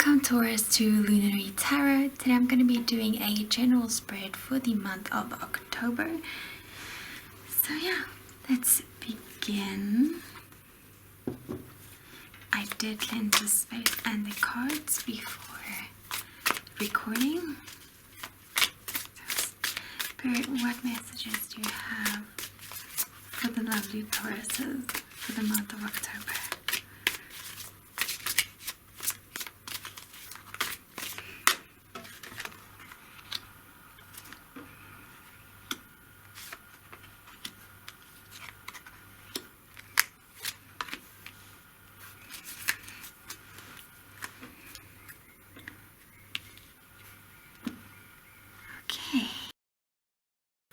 Welcome Taurus to Lunary Tarot. Today I'm going to be doing a general spread for the month of October. So yeah, let's begin. I did cleanse the space and the cards before recording. Spirit, what messages do you have for the lovely Tauruses for the month of October?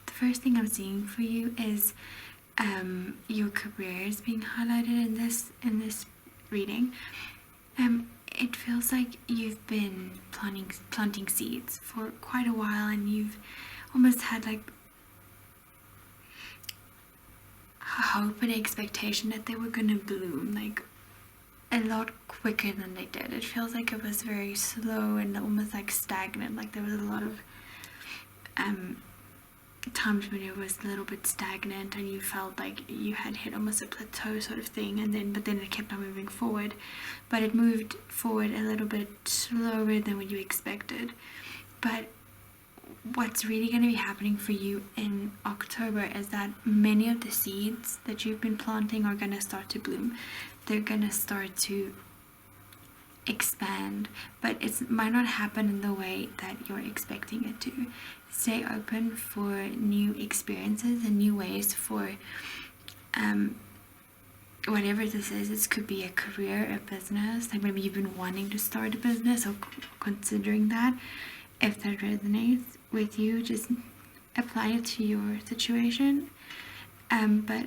First thing I'm seeing for you is your career is being highlighted in this reading. It feels like you've been planting seeds for quite a while, and you've almost had like a hope and expectation that they were gonna bloom like a lot quicker than they did. It feels like it was very slow and almost like stagnant. Like there was a lot of times when it was a little bit stagnant and you felt like you had hit almost a plateau sort of thing, but then it kept on moving forward, but it moved forward a little bit slower than what you expected. But what's really going to be happening for you in October is that many of the seeds that you've been planting are going to start to bloom. They're going to start to expand, but it might not happen in the way that you're expecting it to. Stay open for new experiences and new ways for whatever this is. This could be a career, a business, like maybe you've been wanting to start a business or considering that. If that resonates with you, just apply it to your situation. But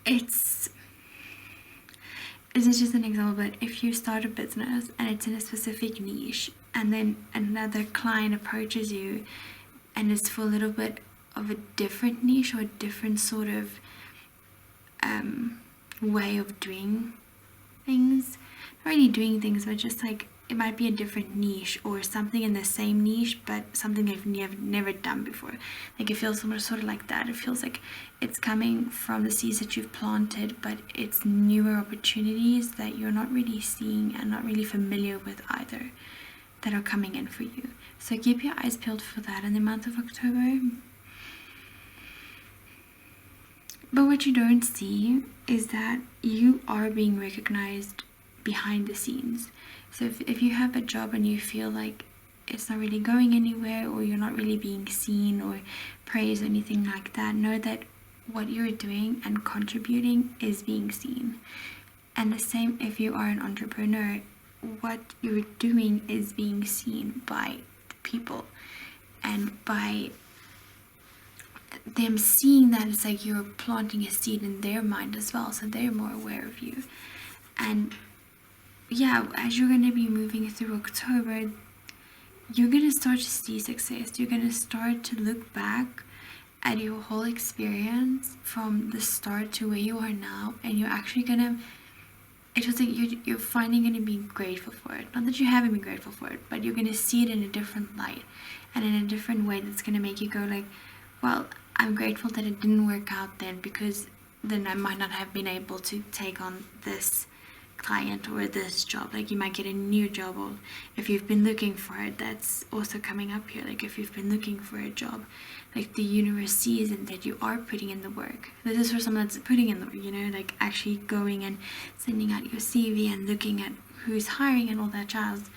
this is just an example, but if you start a business and it's in a specific niche, and then another client approaches you and it's for a little bit of a different niche or a different sort of way of doing things, not really doing things, but just like it might be a different niche or something in the same niche, but something they've never done before. Like it feels sort of like that. It feels like it's coming from the seeds that you've planted, but it's newer opportunities that you're not really seeing and not really familiar with either, that are coming in for you. So keep your eyes peeled for that in the month of October. But what you don't see is that you are being recognized behind the scenes. So if you have a job and you feel like it's not really going anywhere, or you're not really being seen or praised or anything like that, know that what you're doing and contributing is being seen. And the same if you are an entrepreneur, what you're doing is being seen by people, and by them seeing that, it's like you're planting a seed in their mind as well, so they're more aware of you. And yeah, as you're going to be moving through October, you're going to start to see success. You're going to start to look back at your whole experience from the start to where you are now, and you're actually going to, it was like you're finally going to be grateful for it. Not that you haven't been grateful for it, but you're going to see it in a different light and in a different way that's going to make you go like, well, I'm grateful that it didn't work out then, because then I might not have been able to take on this client or this job. Like you might get a new job, or if you've been looking for it, that's also coming up here. Like if you've been looking for a job, like the universe sees and that you are putting in the work. This is for someone that's putting in the work, like actually going and sending out your CV and looking at who's hiring and all that jazz.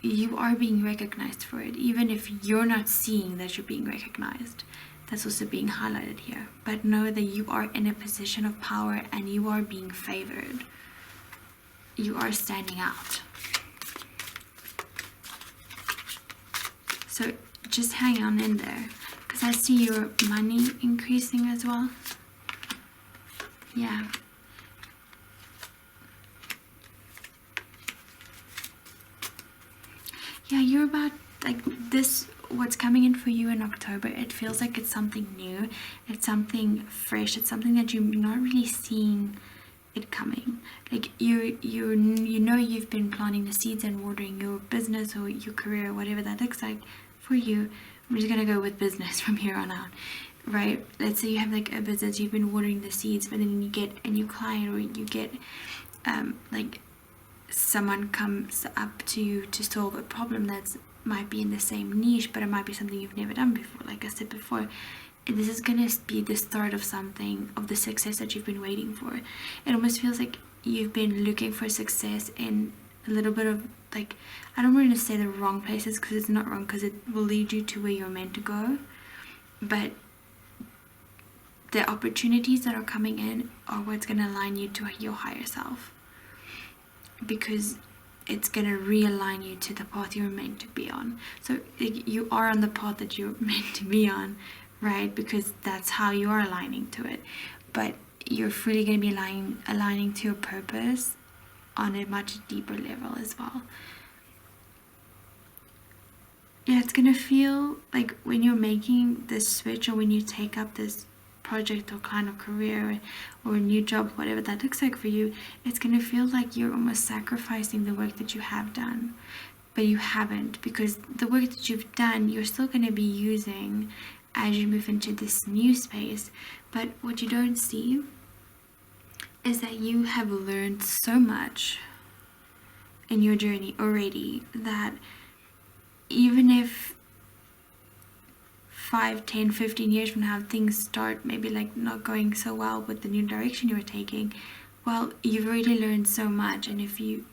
You are being recognized for it, even if you're not seeing that you're being recognized. That's also being highlighted here. But know that you are in a position of power and you are being favored. You are standing out. So just hang on in there, because I see your money increasing as well. Yeah. Yeah, you're about like this. What's coming in for you in October, it feels like it's something new, it's something fresh, it's something that you're not really seeing it coming. Like you know you've been planting the seeds and watering your business or your career, whatever that looks like for you. I'm just gonna go with business from here on out, right? Let's say you have like a business, you've been watering the seeds, but then you get a new client, or you get like someone comes up to you to solve a problem that's might be in the same niche, but it might be something you've never done before. Like I said before, this is gonna be the start of something, of the success that you've been waiting for. It almost feels like you've been looking for success in a little bit of, like, I don't want to say the wrong places, because it's not wrong, because it will lead you to where you're meant to go, but the opportunities that are coming in are what's going to align you to your higher self, because it's going to realign you to the path you're meant to be on. So you are on the path that you're meant to be on, right? Because that's how you are aligning to it. But you're fully going to be aligning to your purpose on a much deeper level as well. Yeah, it's going to feel like when you're making this switch, or when you take up this project or kind of career or a new job, whatever that looks like for you, it's going to feel like you're almost sacrificing the work that you have done. But you haven't, because the work that you've done, you're still going to be using as you move into this new space. But what you don't see is that you have learned so much in your journey already, that even if 5, 10, 15 years from now things start maybe like not going so well with the new direction you're taking, well, you've already learned so much. And if you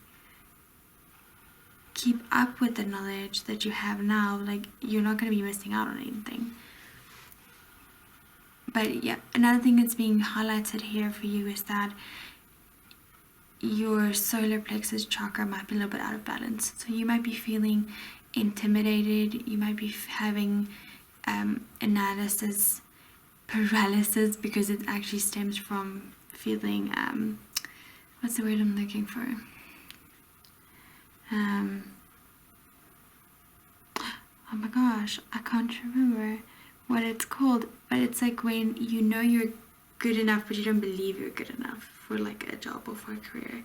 keep up with the knowledge that you have now, like, you're not going to be missing out on anything. But yeah, another thing that's being highlighted here for you is that your solar plexus chakra might be a little bit out of balance. So you might be feeling intimidated, you might be having analysis paralysis, because it actually stems from feeling what's the word I'm looking for, oh my gosh, I can't remember what it's called, but it's like when you know you're good enough but you don't believe you're good enough for like a job or for a career.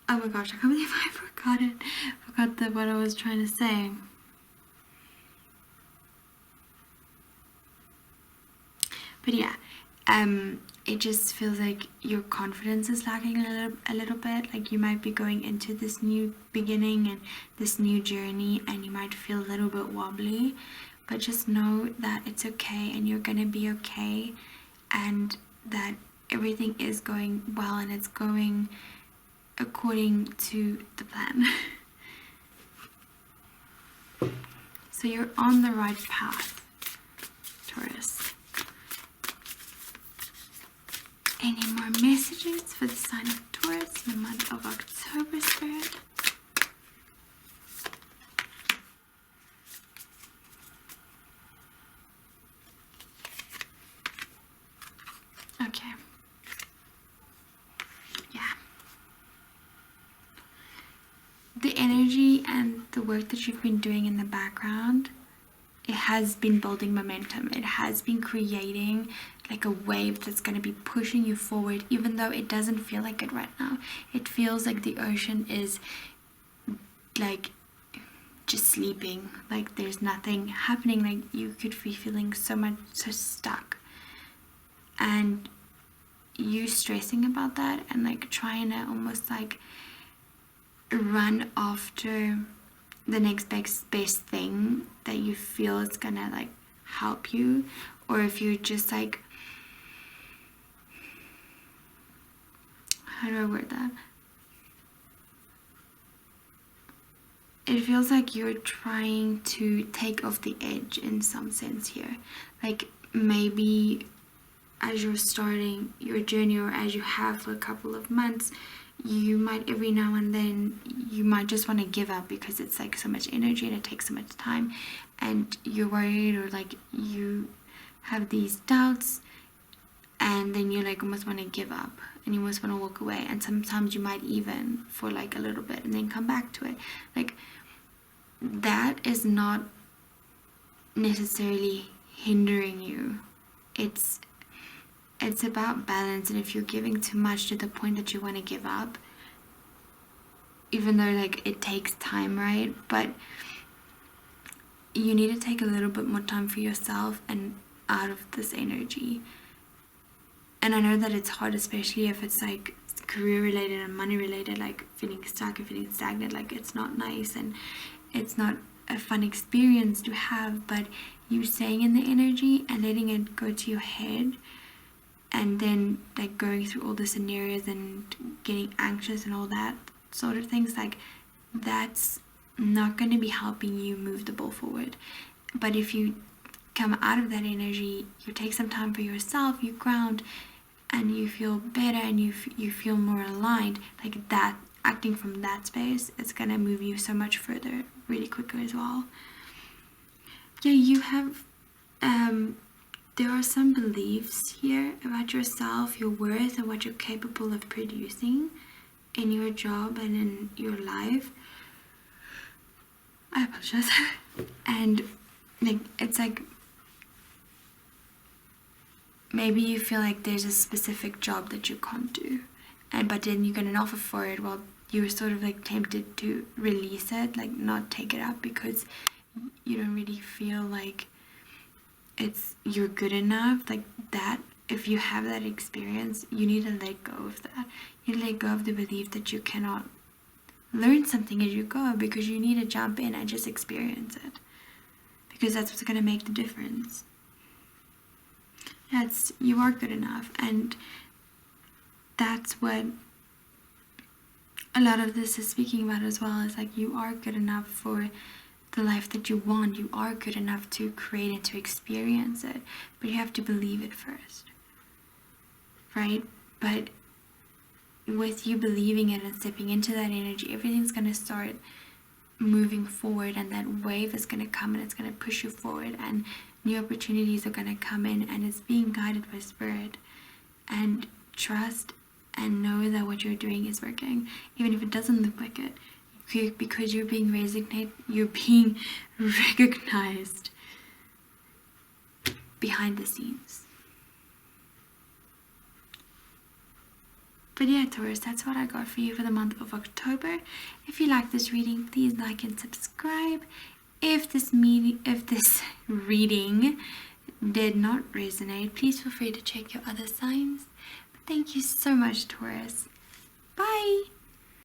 Oh my gosh, I can't believe I forgot it. What I was trying to say. But yeah, it just feels like your confidence is lacking a little bit. Like you might be going into this new beginning and this new journey, and you might feel a little bit wobbly. But just know that it's okay, and you're gonna be okay, and that everything is going well, and it's going according to the plan. So you're on the right path, Taurus. Any more messages for the sign of Taurus in the month of October, Spirit? Okay. Yeah. The energy and the work that you've been doing in the background, it has been building momentum. It has been creating like a wave that's going to be pushing you forward, even though it doesn't feel like it right now. It feels like the ocean is like just sleeping, like there's nothing happening, like you could be feeling so stuck, and you stressing about that and like trying to almost like run after the next best thing that you feel is gonna like help you. Or if you're just like, how do I word that? It feels like you're trying to take off the edge in some sense here. Like maybe as you're starting your journey, or as you have for a couple of months, you might every now and then you might just want to give up, because it's like so much energy and it takes so much time, and you're worried, or like you have these doubts, and then you like almost want to give up and you almost want to walk away. And sometimes you might even for like a little bit and then come back to it. Like that is not necessarily hindering you. It's it's about balance, and if you're giving too much to the point that you want to give up, even though like it takes time, right? But you need to take a little bit more time for yourself and out of this energy. And I know that it's hard, especially if it's like career related and money related, like feeling stuck and feeling stagnant. Like it's not nice and it's not a fun experience to have, but you staying in the energy and letting it go to your head, and then like going through all the scenarios and getting anxious and all that sort of things, like that's not going to be helping you move the ball forward. But if you come out of that energy, you take some time for yourself, you ground, and you feel better, and you feel more aligned, like that, acting from that space, it's going to move you so much further really quicker as well. Yeah, you have there are some beliefs here about yourself, your worth, and what you're capable of producing in your job and in your life. I apologize. And like it's like maybe you feel like there's a specific job that you can't do, but then you get an offer for it. Well, you're sort of like tempted to release it, like not take it up, because you don't really feel like you're good enough. Like that, if you have that experience, you need to let go of that. You need to let go of the belief that you cannot learn something as you go, because you need to jump in and just experience it, because that's what's going to make the difference. You are good enough, and that's what a lot of this is speaking about as well. Is like you are good enough for the life that you want. You are good enough to create and to experience it, but you have to believe it first, right? But with you believing it and stepping into that energy, everything's going to start moving forward, and that wave is going to come and it's going to push you forward, and new opportunities are going to come in, and it's being guided by spirit. And trust and know that what you're doing is working, even if it doesn't look like it, because you're being recognized behind the scenes. But yeah, Taurus, that's what I got for you for the month of October. If you like this reading, please like and subscribe. If this reading did not resonate, please feel free to check your other signs. But thank you so much, Taurus. Bye!